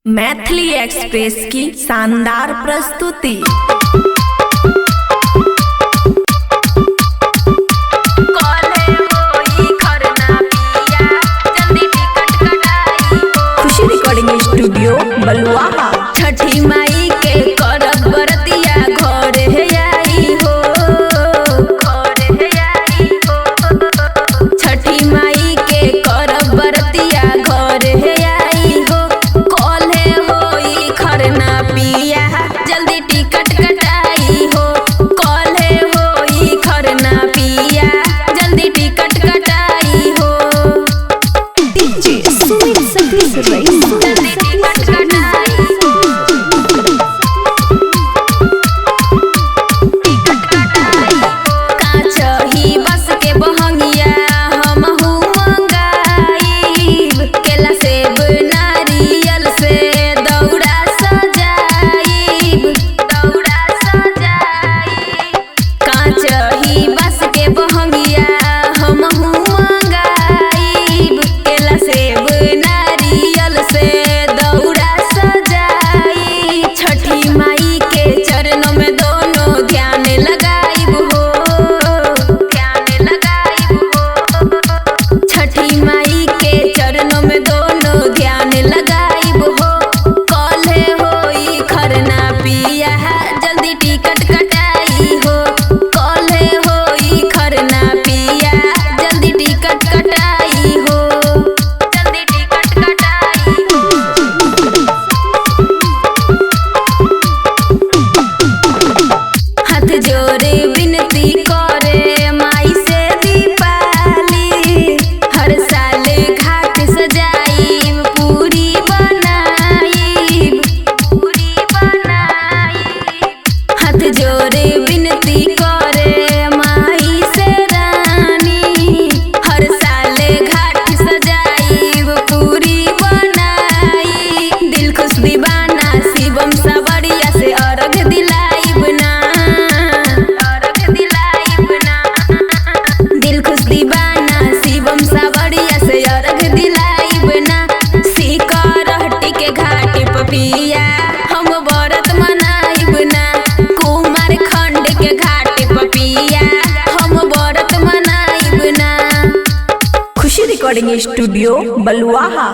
Maithili express की शानदार प्रस्तुति। खुशी रिकॉर्डिंग स्टूडियो बलुआहा। छठी माई के करब बरतिया घर है आई हो, घर है आई हो। छठी माई के करब बरतिया घर है आई हो। कॉले होई खरना पिया जल्दी टिकट कटाई हो। कॉले होई खरना पिया जल्दी टिकट कटाई हो। DJ Sumit Satish rice. जल्दी टिकट कटाई हो। काचही बस के बहंगिया हमहू मंगाईब। केला सेब नारियल से दौड़ा सजाईब, दौड़ा सजाईब। काचही बस के बहंगिया हमहू मंगाईब। केला सेब नारियल से दौड़ा सजाई। छठी माई के चरणों में दोनों ध्यान लगाईब हो, ध्यान लगाईब हो। छठी माई के चरणों में दोनों ध्यान लगाईब हो। कॉले होई खरना पिया जल्दी टिकट कटाई हो। कॉले होई खरना पिया जल्दी टिकट कटाई हो। जल्दी टिकट कटाई हो। हाथ जोड़े विनती करे माई से दीपाली। हर साल घाट सजाईब पूरी बनाईब, पूरी बनाईब। हाथ जोड़े विनती करे माई से रानी। हर साल घाट सजाईब पूरी बनाई। दिल खुश दीवाना शिवम सवरिया से अर्घ दिलाईब ना, अर्घ दिलाईब ना। दिल खुश दीवाना शिवम सवरिया से अर्घ दिलाईब ना। सिकरहटी के घाट पपिया हम व्रत मनाईब ना। कुमार खंड के घाट पपिया हम व्रत मनाईब ना। खुशी रिकॉर्डिंग स्टूडियो बलुआहा।